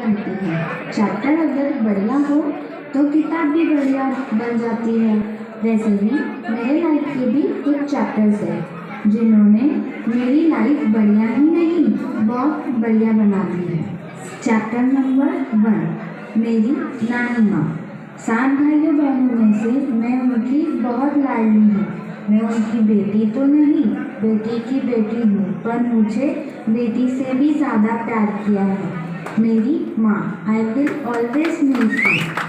बनती है। चैप्टर अगर बढ़िया हो तो किताब भी बढ़िया बन जाती है। वैसे ही मेरे लाइफ के भी कुछ चैप्टर्स हैं जिन्होंने मेरी लाइफ बढ़िया ही नहीं बहुत बढ़िया बना दी है। चैप्टर नंबर 1, मेरी नानी माँ। 7 भाइयों बहनों में से मैं उनकी बहुत लाडली हूँ। मैं उनकी बेटी तो नहीं, बेटी की बेटी हूँ, पर मुझे बेटी से भी ज़्यादा प्यार किया है मेरी माँ। I will always miss you.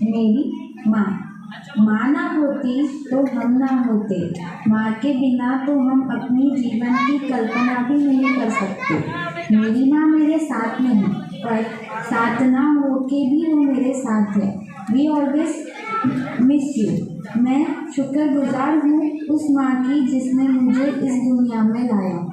मेरी माँ। माँ ना होती तो हम ना होते। माँ के बिना तो हम अपनी जीवन की कल्पना भी नहीं कर सकते। मेरी माँ मेरे साथ नहीं, पर साथ ना हो के भी वो मेरे साथ है। We always miss you. मैं शुक्रगुजार हूँ उस माँ की जिसने मुझे इस दुनिया में लाया।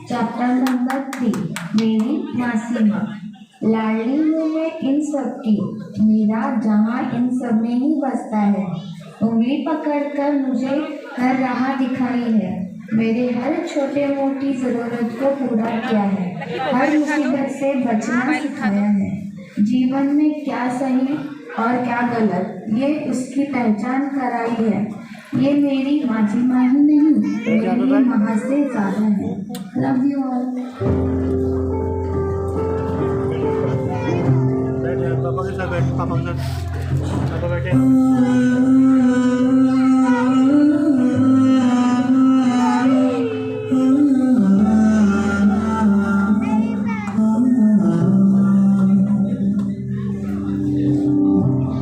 चैप्टर नंबर 3, मेरी मासी माँ। लाडली हूँ मैं इन सब की, मेरा जहाँ इन सब में ही बसता है। उंगली पकड़कर मुझे हर राह दिखाई है, मेरे हर छोटे मोटी ज़रूरत को पूरा किया है, हर मुसीबत से बचना सिखाया है। जीवन में क्या सही और क्या गलत ये उसकी पहचान कराई है। ये मेरी माझी माँ ही नहीं, मेरी माँ से ज़्यादा है। Love you all. पापा के साथ बैठ, पापा के साथ, पापा बैठे।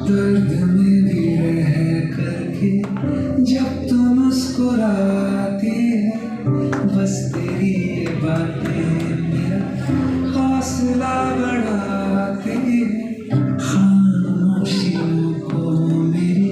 दर्द में भी रह करके जब तू मुस्कुराती है, बस तेरी ये बातें मेरा हौसला बढ़ाती है। खामोशियों को मेरी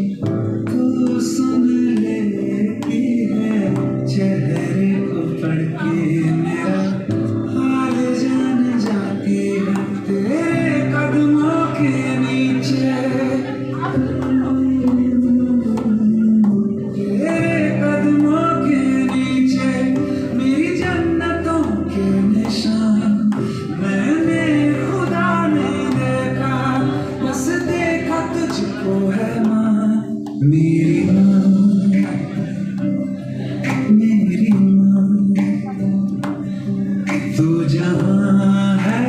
मेरी माँ तू जहाँ है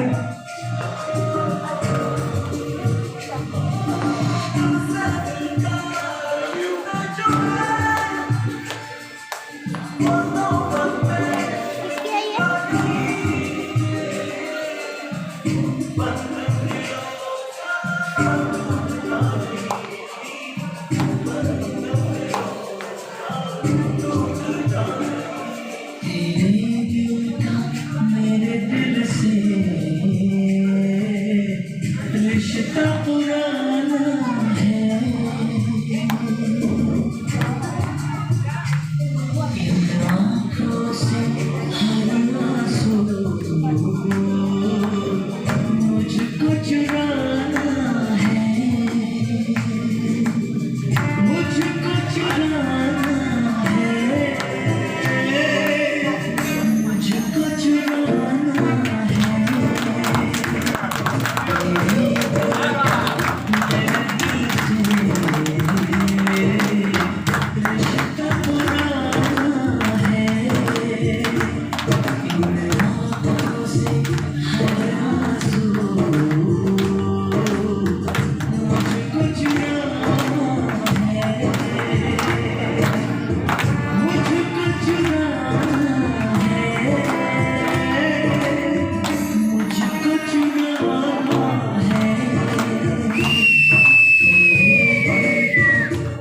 मेरे दिल से रिश्ता पुराना है इन आँखों से हर आंसू मुझको चुराना है मुझको चुराना है मुझको चुराना है रिश्ता पुराना है इन आँखों से हर आंसू मुझको चुराना है मुझको चुराना है मुझको चुराना है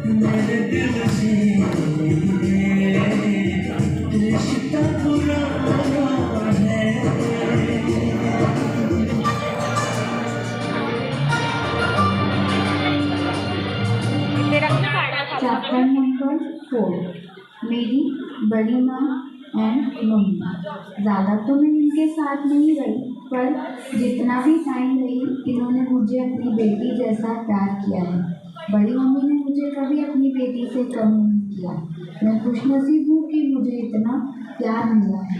मेरे दिल से रिश्ता पुराना है चैप्टर नंबर 4 मेरी बड़ी माँ एंड मम्मी। ज़्यादा तो मैं इनके साथ नहीं रही, पर जितना भी टाइम रही इन्होंने मुझे अपनी बेटी जैसा प्यार किया है। बड़ी मम्मी ने मुझे कभी अपनी बेटी से कम नहीं किया। मैं खुशनसीब हूँ कि मुझे इतना प्यार मिला है।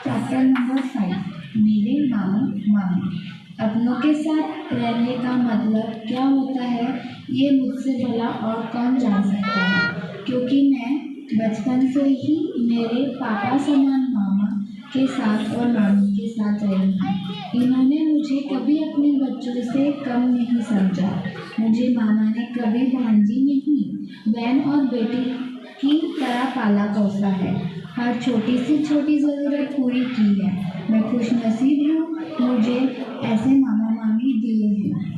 चैप्टर नंबर 5 मेरे मामा मामी। अपनों के साथ रहने का मतलब क्या होता है ये मुझसे भला और कौन जान सकता है, क्योंकि मैं बचपन से ही मेरे पापा समान मामा के साथ और मामी के साथ रही हूँ। इन्होंने मुझे कभी अपने बच्चों से कम नहीं समझा। मुझे मामा ने कभी भांजी नहीं, बहन और बेटी की तरह पाला पोसा है। हर छोटी से छोटी ज़रूरत पूरी की है। मैं खुशनसीब हूँ मुझे ऐसे मामा मामी दिए हैं।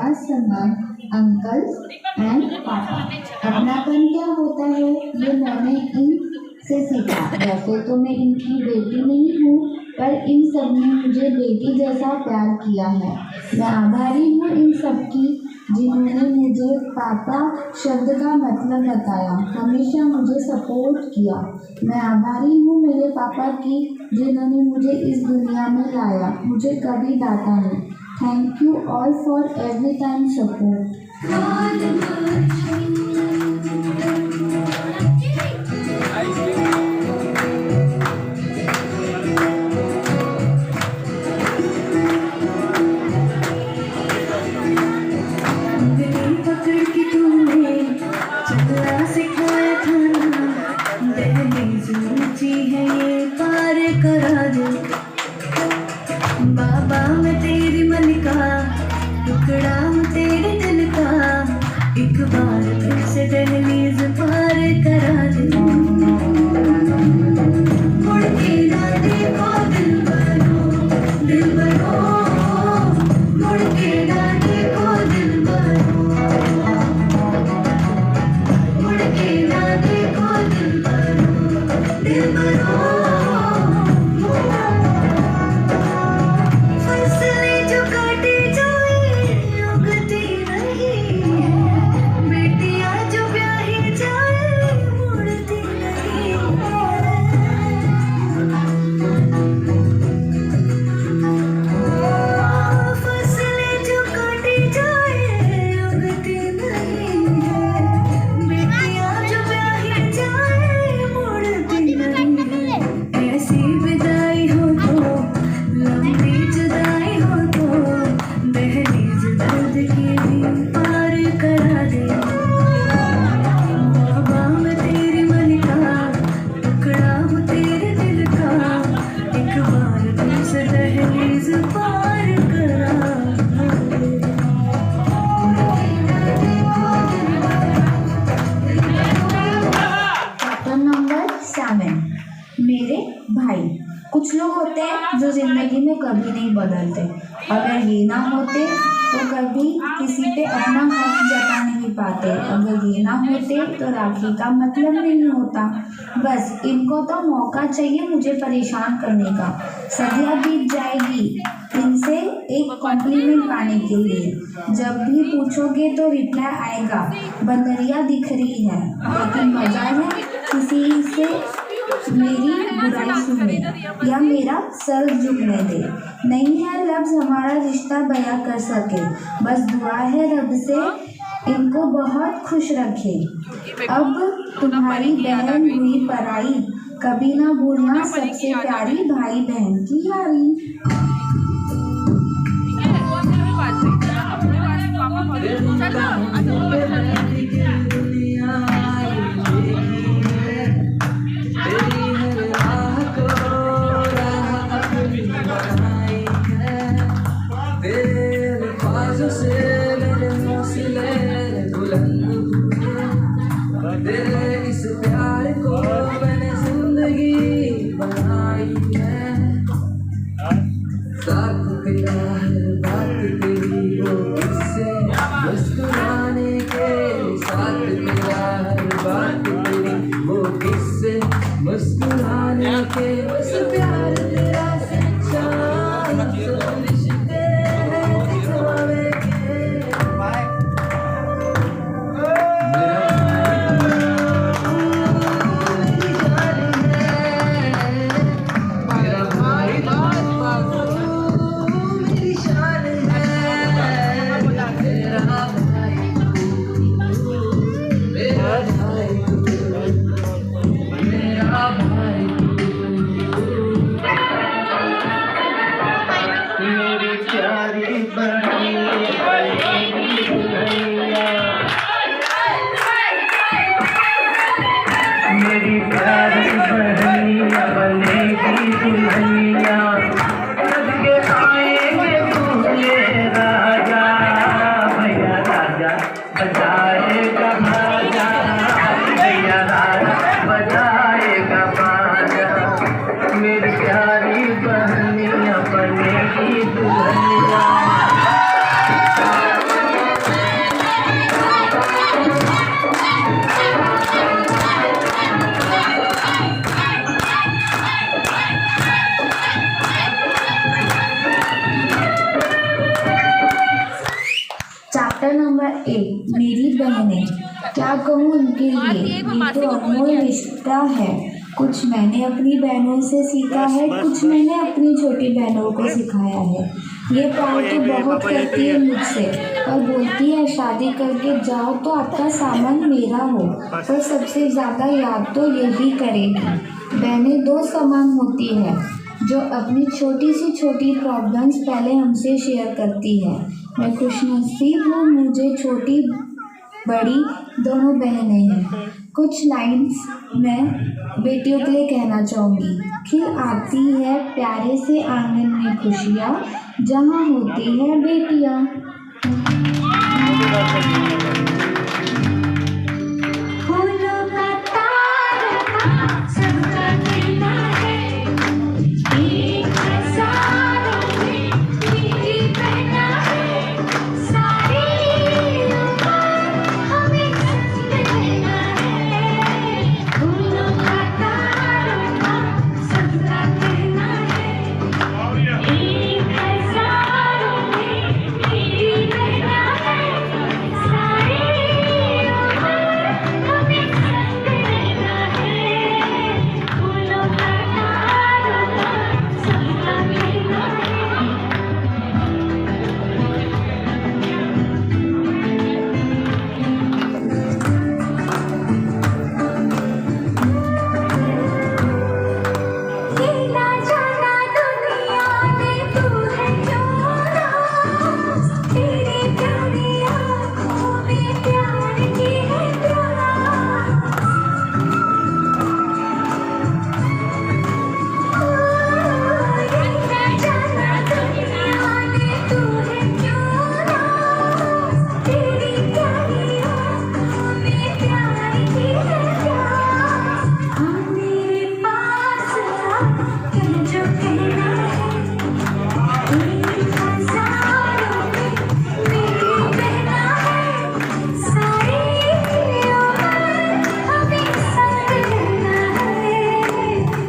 खास संबंध अंकल एंड पापा। अपनापन क्या होता है ये मैंने इनसे सीखा। वैसे तो मैं इनकी बेटी नहीं हूँ, पर इन सब ने मुझे बेटी जैसा प्यार किया है। मैं आभारी हूँ इन सब की जिन्होंने मुझे पापा शब्द का मतलब बताया, हमेशा मुझे सपोर्ट किया। मैं आभारी हूँ मेरे पापा की जिन्होंने मुझे इस दुनिया में लाया, मुझे कभी डांटा नहीं। Thank you all for every time support. बाबा मैं तेरी मन का टुकड़ा हूँ तेरे दिल का, एक बार फिर से दहलीज पार करा दे। मुड़ के ना देखो दिल बनो, दिल बनो, मुड़ के ना देखो दिल बनो, मुड़ के ना देखो दिल बनो, दिल बनो। मेरे भाई। कुछ लोग होते हैं जो जिंदगी में कभी नहीं बदलते। अगर ये ना होते तो कभी किसी पे अपना हक जता नहीं पाते। अगर ये ना होते तो राखी का मतलब नहीं होता। बस इनको तो मौका चाहिए मुझे परेशान करने का। सदियाँ बीत जाएगी इनसे एक कॉम्प्लीमेंट पाने के लिए। जब भी पूछोगे तो रिप्लाई आएगा बंदरिया दिख रही है, लेकिन मजा है किसी से मेरी बुराई सुने या मेरा सर झुकने दे। नहीं है लफ्ज़ हमारा रिश्ता बयां कर सके, बस दुआ है रब से इनको बहुत खुश रखे। अब तुम्हारी बहन हुई पराई, कभी ना भूलना सबसे प्यारी भाई बहन की यारी। इस प्यार को मैंने जिंदगी बनाई है, साथ तेरा हर बात तेरी वो किस्से मुस्कुराने के, साथ तेरा हर बात तेरी वो किस्से मुस्कुराने के। बस प्यार तेरा सच्चा सब रिश्ते हैं दिखावे के। ये तो अनमोल रिश्ता है। कुछ मैंने अपनी बहनों से सीखा है, कुछ मैंने अपनी छोटी बहनों को सिखाया है। ये प्यार तो बहुत करती है मुझसे और बोलती है शादी करके जाओ तो आपका सामान मेरा हो, पर सबसे ज़्यादा याद तो यही करेगी। बहनें दो समान होती है, जो अपनी छोटी सी छोटी प्रॉब्लम्स पहले हमसे शेयर करती है। मैं खुशनसीब हूँ, मुझे छोटी बड़ी दोनों बहनें हैं। कुछ लाइंस मैं बेटियों के लिए कहना चाहूँगी। खिल आती है प्यारे से आंगन में खुशियाँ, जहाँ होती है बेटियाँ। फूलों का तारा सबका कहना है, एक हज़ारों में मेरी बहना है। सारी उम्र हमें संग रहना है। फूलों का तारा सबका कहना है, एक हज़ारों में मेरी बहना है। सारी उम्र हमें संग रहना है। फूलों का तारा सबका कहना है। तेरा जाना दुनिया में तू है चोरा, तेरी प्यारी आँखों में प्यार की है प्यार। तेरा जाना दुनिया में तू है चोरा, तेरी प्यारी आँखों में प्यार की है प्यार। हाँ मेरे पास आ, कह जो कहना है, एक हज़ारों में मेरी बहना है। सारी उम्र हमें संग रहना है।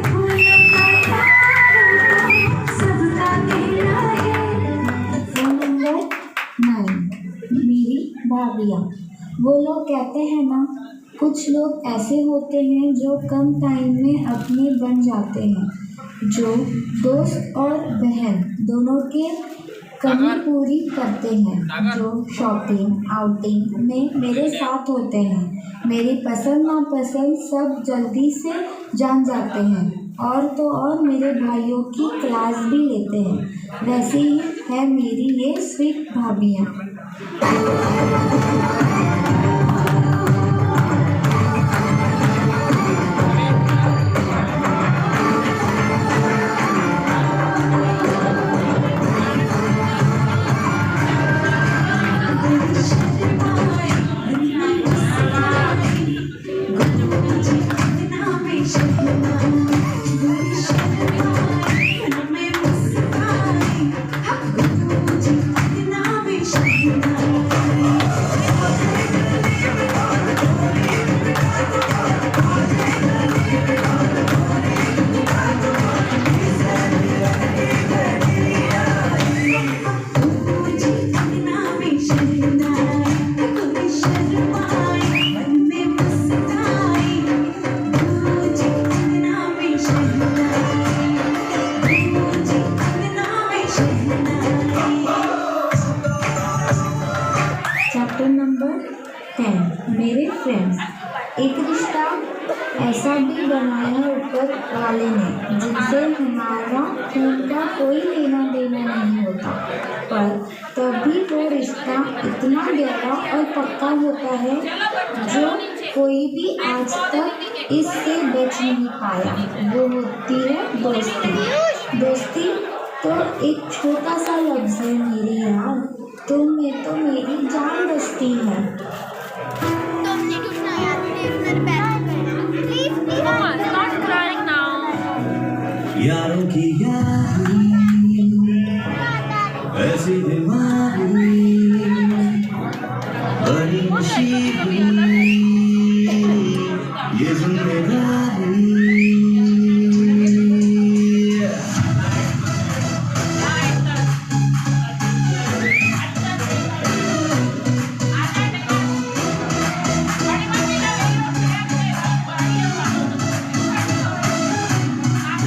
फूलों का तारा सबका कहना है। नंबर 9, मेरी भाभियाँ। वो लोग कहते हैं ना, कुछ लोग ऐसे होते हैं जो कम टाइम में अपने बन जाते हैं, जो दोस्त और बहन दोनों के कमी पूरी करते हैं, जो शॉपिंग आउटिंग में मेरे साथ होते हैं, मेरी पसंद नापसंद सब जल्दी से जान जाते हैं, और तो और मेरे भाइयों की क्लास भी लेते हैं। वैसी ही है मेरी ये स्वीट भाभियाँ। चैप्टर नंबर 10, मेरे फ्रेंड्स। एक रिश्ता ऐसा भी बनाया ऊपर वाले ने जिनसे हमारा खून का कोई लेना देना नहीं होता, पर तभी वो रिश्ता इतना गहरा और पक्का होता है जो कोई भी आज तक इससे बच नहीं पाया। वो होती है दोस्ती। दोस्ती तो एक छोटा सा लफ्ज़ है मेरे यार, तुम में तो मेरी जान बसती है। यारों की यारी ऐसी बीमारी बड़ी मुश्किल ये जिम्मेदारी।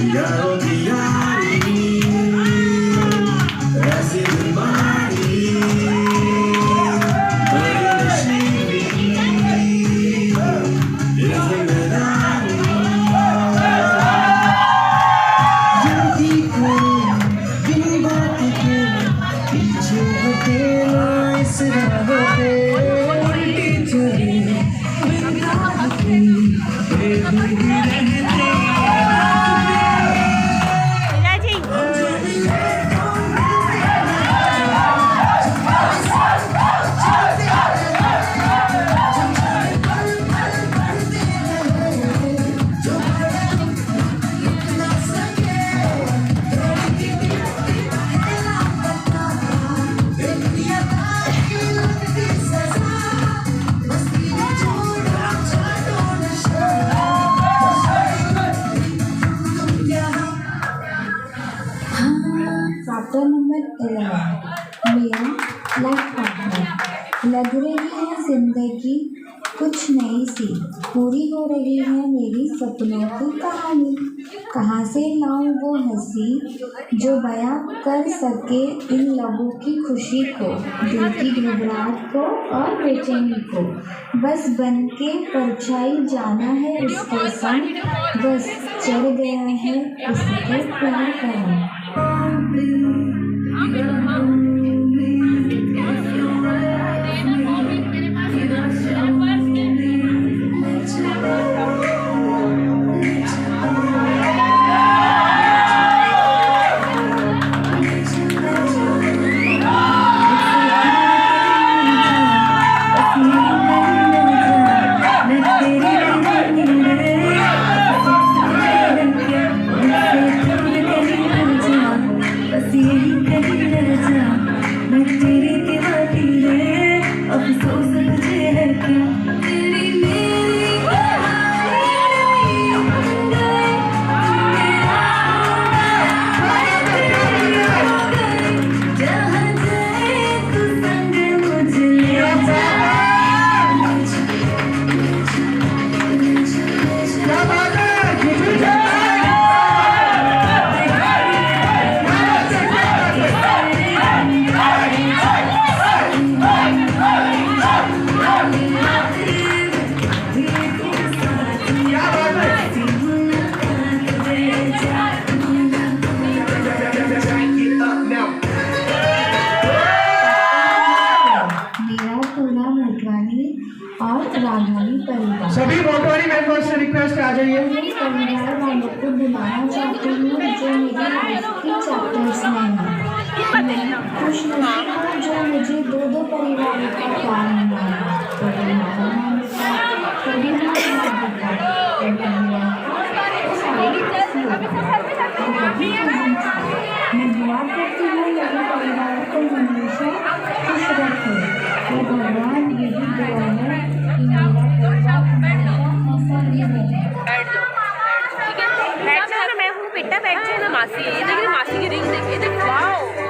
यारों की यारी ऐसी बीमारी बड़ी नशीली ये जिम्मेदारी जल्दी करो बिन बात के पीछे हटे ना इस राह पे उल्टी चली बिन राह की चैप्टर नंबर 11 मेरा लाइफ पार्टनर। लग रही है जिंदगी कुछ नई सी, पूरी हो रही है मेरी सपनों की कहानी। कहाँ से लाऊं वो हंसी जो बयां कर सके इन लबों की खुशी को, दिल की घबराहट को और बेचैनी को। बस बन के परछाई जाना है उसके संग, बस चढ़ गया है उसके प्यार का रंग। सभी मोटवानी मेंबर्स से रिक्वेस्ट आ जाइए। परिवार वालों को बुलाना चाहती हूँ जो मेरी लाइफ की चैप्टर्स में हैं। मैं खुशनसीब हूँ जो मुझे दो परिवारों का प्यार मिला है। कभी माता नानी का, कभी दादी का, कभी बुआ का, तो सारी खुशियों का, और कभी cousin का। मैं दुआ करती हूँ मेरे परिवार को हमेशा खुश रखे। ये भगवान यही दुआ है कि मेरा परिवार हमेशा ऐसा ही रहे। बैठ जाओ, मैं हूँ बेटा, बैठ जाओ ना। मासी, ये देखिए मासी की रिंग देखिए, वाओ।